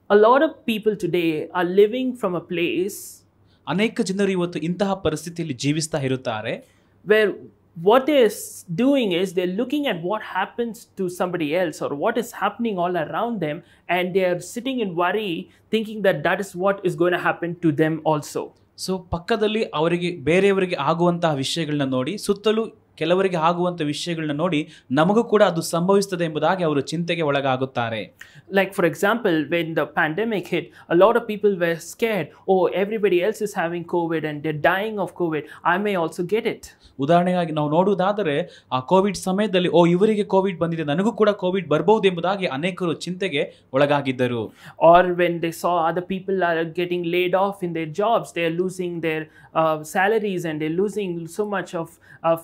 A lot of people today are living from a place ಅನೇಕ ಜನರು ಇವತ್ತು ಇಂತಹ ಪರಿಸ್ಥಿತಿಯಲ್ಲಿ ಜೀವಿಸ್ತಾ ಇರುತ್ತಾರೆ, where what they're doing is they're looking at what happens to somebody else or what is happening all around them, and they're sitting in worry thinking that that is what is going to happen to them also. So ಪಕ್ಕದಲ್ಲಿ ಅವರಿಗೆ ಬೇರೆಯವರಿಗೆ ಆಗುವಂತಹ ವಿಷಯಗಳನ್ನ ನೋಡಿ, ಸುತ್ತಲೂ ಕೆಲವರಿಗೆ ಆಗುವಂಥ ವಿಷಯಗಳನ್ನ ನೋಡಿ ನಮಗೂ ಕೂಡ ಅದು ಸಂಭವಿಸುತ್ತದೆ ಎಂಬುದಾಗಿ ಅವರು ಚಿಂತೆಗೆ ಒಳಗಾಗುತ್ತಾರೆ. Like for example, when the pandemic hit, a lot of people were scared. Oh, everybody else is having COVID and they're dying of COVID. I may also get it. ಉದಾಹರಣೆಗಾಗಿ ನಾವು ನೋಡುವುದಾದರೆ ಆ ಕೋವಿಡ್ ಸಮಯದಲ್ಲಿ ಇವರಿಗೆ ಕೋವಿಡ್ ಬಂದಿದೆ, ನನಗೂ ಕೂಡ Covid ಬರಬಹುದು ಎಂಬುದಾಗಿ ಅನೇಕರು ಚಿಂತೆಗೆ ಒಳಗಾಗಿದ್ದರು. Or when they saw other people are getting laid off in their jobs, they're losing their salaries and they're losing so much of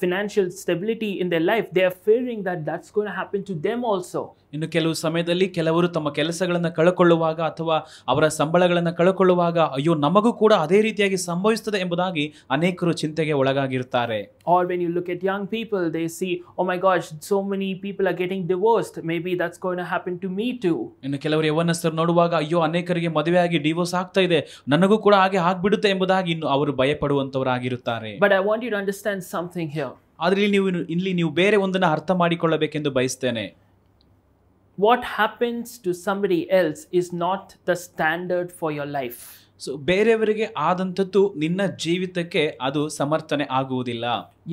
financial stability in their life, they are fearing that that's going to happen to them also. ಇನ್ನು ಕೆಲವು ಸಮಯದಲ್ಲಿ ಕೆಲವರು ತಮ್ಮ ಕೆಲಸಗಳನ್ನು ಕಳೆಕೊಳ್ಳುವಾಗ ಅಥವಾ ಅವರ ಸಂಬಳಗಳನ್ನು ಕಳೆಕೊಳ್ಳುವಾಗ ಅಯ್ಯೋ ನಮಗೂ ಕೂಡ ಅದೇ ರೀತಿಯಾಗಿ ಸಂಭವಿಸುತ್ತದೆ ಎಂಬುದಾಗಿ ಅನೇಕರು ಚಿಂತೆಗೆ ಒಳಗಾಗಿರುತ್ತಾರೆ. Or when you look at young people, they see, oh my gosh, so many people are getting divorced, maybe that's going to happen to me too. ಇನ್ನು ಕೆಲವರು ಯವನಸ್ಥರು ನೋಡುವಾಗ ಅಯ್ಯೋ ಅನೇಕರಿಗೆ ಮದುವೆಯಾಗಿ ಡಿವೋರ್ಸ್ ಆಗ್ತಾ ಇದೆ, ನನಗೂ ಕೂಡ ಹಾಗೆ ಆಗ್ಬಿಡುತ್ತೆ ಎಂಬುದಾಗಿ ಇನ್ನು ಅವರು ಭಯಪಡುವಂತವರಾಗಿರುತ್ತಾರೆ. But I want you to understand something here. ಆದ್ರೆ ಇಲ್ಲಿ ನೀವು ಬೇರೆ ಒಂದನ್ನು ಅರ್ಥ ಮಾಡಿಕೊಳ್ಳಬೇಕೆಂದು ಬಯಸ್ತೇನೆ. What happens to somebody else is not the standard for your life. So ಬೇರೆಯವರಿಗೆ ಆದಂಥದ್ದು ನಿನ್ನ ಜೀವಿತಕ್ಕೆ ಅದು ಸಮರ್ಥನೆ ಆಗುವುದಿಲ್ಲ.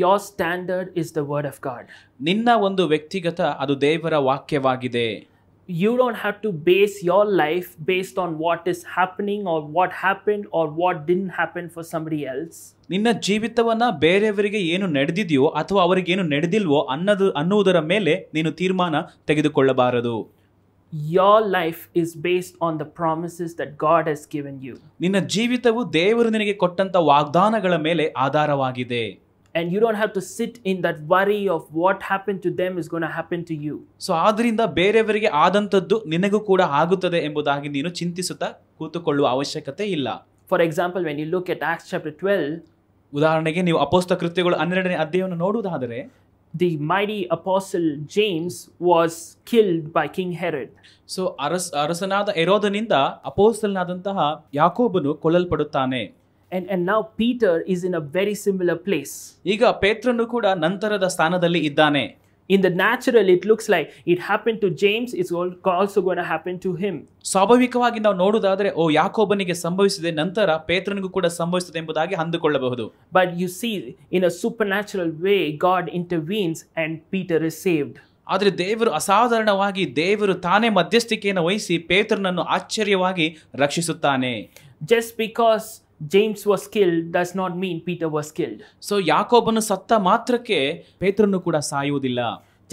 Your standard is the word of God. ನಿನ್ನ ಒಂದು ವ್ಯಕ್ತಿಗತ ಅದು ದೇವರ ವಾಕ್ಯವಾಗಿದೆ. You don't have to base your life based on what is happening or what happened or what didn't happen for somebody else. ನಿನ್ನ ಜೀವಿತವನ್ನ ಬೇರೆಯವರಿಗೆ ಏನು ನಡೆದಿದೆಯೋ ಅಥವಾ ಅವರಿಗೆ ಏನು ನಡೆದಿಲ್ವೋ ಅನ್ನುವುದರ ಮೇಲೆ ನೀನು ತೀರ್ಮಾನ ತೆಗೆದುಕೊಳ್ಳಬಾರದು. Your life is based on the promises that God has given you. ನಿನ್ನ ಜೀವಿತವು ದೇವರು ನಿನಗೆ ಕೊಟ್ಟಂತ ವಾಗ್ದಾನಗಳ ಮೇಲೆ ಆಧಾರವಾಗಿದೆ. And you don't have to sit in that worry of what happened to them is going to happen to you. So ಆದ್ರಿಂದ ಬೇರೆಯವರಿಗೆ ಆದಂತದ್ದು ನಿನಗೂ ಕೂಡ ಆಗುತ್ತದೆ ಎಂಬುದಾಗಿ ನೀನು ಚಿಂತಿಸುತ್ತಾ ಕೂತುಕೊಳ್ಳುವ ಅವಶ್ಯಕತೆ ಇಲ್ಲ. For example, when you look at Acts chapter 12, ಉದಾಹರಣೆಗೆ ನೀವು ಅಪೊಸ್ತಲ ಕೃತ್ಯಗಳು 12ನೇ ಅಧ್ಯಾಯವನ್ನು ನೋಡುವುದಾದರೆ, the mighty apostle James was killed by King Herod. So ಅರಸನಾದ ಹೆರೋದನಿಂದ ಅಪೊಸ್ತಲನಾದಂತಹ ಯಾಕೋಬನು ಕೊಲ್ಲಲ್ಪಡುತ್ತಾನೆ. And now Peter is in a very similar place. ಈಗ ಪೇತ್ರನು ಕೂಡ ನಂತರದ ಸ್ಥಾನದಲ್ಲಿ ಇದ್ದಾನೆ. In the natural, it looks like it happened to James, it's also going to happen to him. ಸ್ವಾಭಾವಿಕವಾಗಿ ನಾವು ನೋಡುವುದಾದರೆ ಯಾಕೋಬನಿಗೆ ಸಂಭವಿಸಿದೆ, ನಂತರ ಪೇತ್ರನಿಗೂ ಕೂಡ ಸಂಭವಿಸಿದೆ ಎಂಬುದಾಗಿ ಅಂದುಕೊಳ್ಳಬಹುದು. But you see, in a supernatural way, God intervenes and Peter is saved. ಆದರೆ ದೇವರು ಅಸಾಧಾರಣವಾಗಿ ದೇವರು ತಾನೇ ಮಧ್ಯಸ್ಥಿಕೆಯನ್ನು ವಹಿಸಿ ಪೇತ್ರನನ್ನು ಆಶ್ಚರ್ಯವಾಗಿ ರಕ್ಷಿಸುತ್ತಾನೆ. Just because James was killed does not mean Peter was killed. So ಯಾಕೋಬನು ಸತ್ತ ಮಾತ್ರಕ್ಕೆ ಪೇತ್ರನು ಕೂಡ ಸಾಯುವುದಿಲ್ಲ.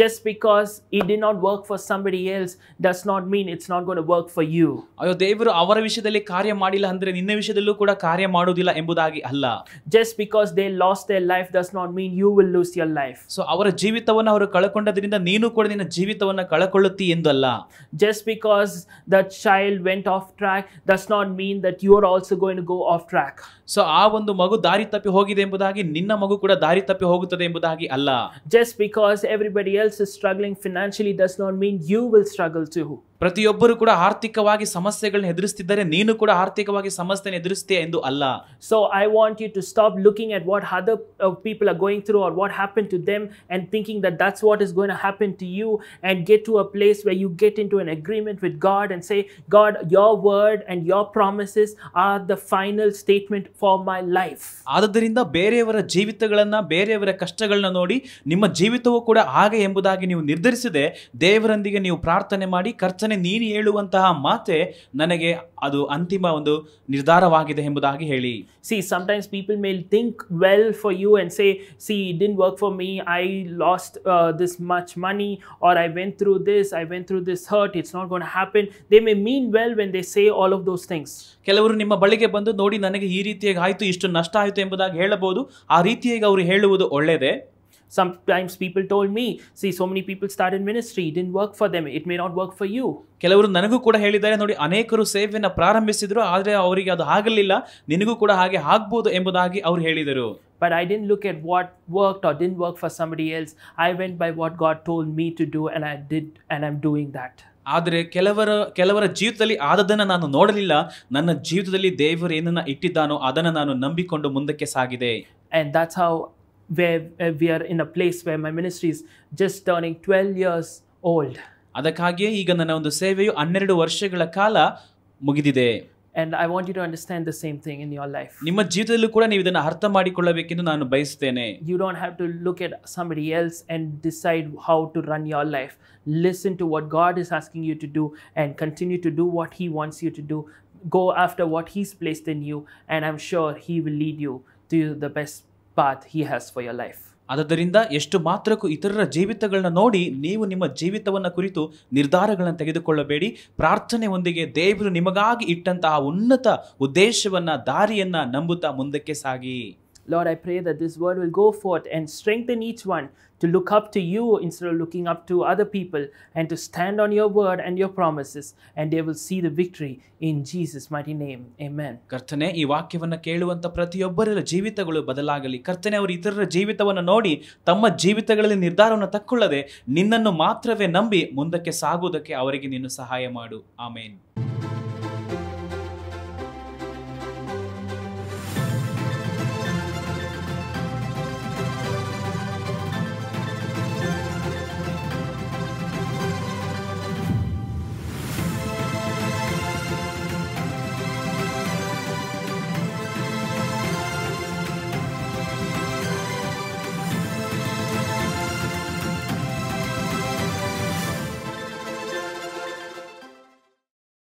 Just because it did not work for somebody else does not mean it's not going to work for you. ಅಯ್ಯೋ ದೇವರು ಅವರ ವಿಷಯದಲ್ಲಿ ಕಾರ್ಯ ಮಾಡಿಲ್ಲ ಅಂದ್ರೆ ನಿನ್ನ ವಿಷಯದಲ್ಲೂ ಕೂಡ ಕಾರ್ಯ ಮಾಡುವುದಿಲ್ಲ ಎಂಬುದಾಗಿ ಅಲ್ಲ. Just because they lost their life does not mean you will lose your life. So ಅವರ ಜೀವಿತವನ್ನು ಅವರು ಕಳಕೊಂಡದ್ರಿಂದ ನೀನು ಕೂಡ ನಿನ್ನ ಜೀವಿತವನ್ನು ಕಳಕೊಳ್ಳುತ್ತಿ ಎಂದಲ್ಲ. Just because the child went off track does not mean that you are also going to go off track. So ಆ ಒಂದು ಮಗು ದಾರಿ ತಪ್ಪಿ ಹೋಗಿದೆ ಎಂಬುದಾಗಿ ನಿನ್ನ ಮಗು ಕೂಡ ದಾರಿ ತಪ್ಪಿ ಹೋಗುತ್ತದೆ ಎಂಬುದಾಗಿ ಅಲ್ಲ. Just because everybody else is struggling financially does not mean you will struggle too. ಪ್ರತಿಯೊಬ್ಬರು ಕೂಡ ಆರ್ಥಿಕವಾಗಿ ಸಮಸ್ಯೆಗಳನ್ನು ಎದುರಿಸುತ್ತಿದ್ದಾರೆ, ನೀನು ಕೂಡ ಆರ್ಥಿಕವಾಗಿ ಸಮಸ್ಯೆಯನ್ನು ಎದುರಿಸ್ತೀಯ ಎಂದು ಅಲ್ಲ. So I want you to stop looking at what other people are going through or what happened to them and thinking that that's what is going to happen to you, and get to a place where you get into an agreement with God and say, God, your word and your promises are the final statement for my life. ಆದ್ದರಿಂದ ಬೇರೆಯವರ ಜೀವಿತಗಳನ್ನ ಬೇರೆಯವರ ಕಷ್ಟಗಳನ್ನ ನೋಡಿ ನಿಮ್ಮ ಜೀವಿತವೂ ಕೂಡ ಹಾಗೆ ಎಂಬುದಾಗಿ ನೀವು ನಿರ್ಧರಿಸದೆ ದೇವರೊಂದಿಗೆ ನೀವು ಪ್ರಾರ್ಥನೆ ಮಾಡಿ ಕರ್ತನೇ ನೀನು ಹೇಳುವಂತಹ ಮಾತೆ ನನಗೆ ಅದು ಅಂತಿಮ ಒಂದು ನಿರ್ಧಾರವಾಗಿದೆ ಎಂಬುದಾಗಿ ಹೇಳಿ. See, sometimes people may think well for you and say, see, it didn't work for me, I lost this much money, or I went through this hurt, it's not going to happen. They may mean well when they say all of those things. ಕೆಲವರು ನಿಮ್ಮ ಬಳಿಗೆ ಬಂದು ನೋಡಿ ನನಗೆ ಈ ರೀತಿಯಾಗಿ ಆಯಿತು, ಇಷ್ಟು ನಷ್ಟ ಆಯಿತು ಎಂಬುದಾಗಿ ಹೇಳಬಹುದು. ಆ ರೀತಿಯಾಗಿ ಅವರು ಹೇಳುವುದು ಒಳ್ಳೆಯದೇ. Sometimes people told me, see, so many people started ministry, it didn't work for them, it may not work for you. ಕೆಲವರು ನನಗೂ ಕೂಡ ಹೇಳಿದ್ದಾರೆ, ನೋಡಿ ಅನೇಕರು ಸೇವೆಯನ್ನು ಪ್ರಾರಂಭಿಸಿದ್ರು ಆದರೆ ಅವರಿಗೆ ಅದು ಆಗಲಿಲ್ಲ, ನಿನಗೂ ಕೂಡ ಹಾಗೆ ಆಗ್ಬೋದು ಎಂಬುದಾಗಿ ಅವರು ಹೇಳಿದರು. But I didn't look at what worked or didn't work for somebody else. I went by what God told me to do, and I did, and I'm doing that. ಆದರೆ ಕೆಲವರ ಜೀವಿತದಲ್ಲಿ ಆದದನ್ನ ನಾನು ನೋಡಲಿಲ್ಲ. ನನ್ನ ಜೀವಿತದಲ್ಲಿ ದೇವರು ಏನನ್ನ ಇಟ್ಟಿದ್ದಾನೋ ಅದನ್ನ ನಾನು ನಂಬಿಕೊಂಡು ಮುಂದಕ್ಕೆ ಸಾಗಿದೆ. And that's how we are in a place where my ministry is just turning 12 years old. ಅದಕ್ಕಾಗಿಯೇ ಈಗ ನನ್ನ ಒಂದು ಸೇವೆಯು 12 ವರ್ಷಗಳ ಕಾಲ ಮುಗಿದಿದೆ. And I want you to understand the same thing in your life. ನಿಮ್ಮ ಜೀವಿತದಲ್ಲೂ ಕೂಡ ನೀವು ಇದನ್ನು ಅರ್ಥ ಮಾಡಿಕೊಳ್ಳಬೇಕೆಂದು ನಾನು ಬಯಸುತ್ತೇನೆ. You don't have to look at somebody else and decide how to run your life. Listen to what God is asking you to do and continue to do what He wants you to do. Go after what He's placed in you, and I'm sure He will lead you to the best path He has for your life. ಆದ್ದರಿಂದ ಎಷ್ಟು ಮಾತ್ರಕ್ಕೂ ಇತರರ ಜೀವಿತಗಳನ್ನ ನೋಡಿ ನೀವು ನಿಮ್ಮ ಜೀವಿತವನ್ನ ಕುರಿತು ನಿರ್ಧಾರಗಳನ್ನು ತೆಗೆದುಕೊಳ್ಳಬೇಡಿ. ಪ್ರಾರ್ಥನೆ ಒಂದಿಗೆ ದೇವರು ನಿಮಗಾಗಿ ಇಟ್ಟಂತಹ ಉನ್ನತ ಉದ್ದೇಶವನ್ನ ದಾರಿಯನ್ನ ನಂಬುತ್ತಾ ಮುಂದಕ್ಕೆ ಸಾಗಿ. Lord, I pray that this word will go forth and strengthen each one to look up to you instead of looking up to other people, and to stand on your word and your promises, and they will see the victory in Jesus' mighty name. Amen. ಕರ್ತನೆ, ಈ ವಾಕ್ಯವನ್ನ ಕೇಳುವಂತ ಪ್ರತಿಯೊಬ್ಬರ ಜೀವಿತಗಳು ಬದಲಾಗಲಿ. ಕರ್ತನೆ, ಅವರು ಇತರರ ಜೀವಿತವನ್ನು ನೋಡಿ ತಮ್ಮ ಜೀವಿತಗಳಲ್ಲಿ ನಿರ್ಧಾರವನ್ನು ತಕ್ಕೊಳ್ಳದೆ ನಿನ್ನನ್ನು ಮಾತ್ರವೇ ನಂಬಿ ಮುಂದಕ್ಕೆ ಸಾಗುವುದಕ್ಕೆ ಅವರಿಗೆ ನೀನು ಸಹಾಯ ಮಾಡು. ಆಮೇನ್.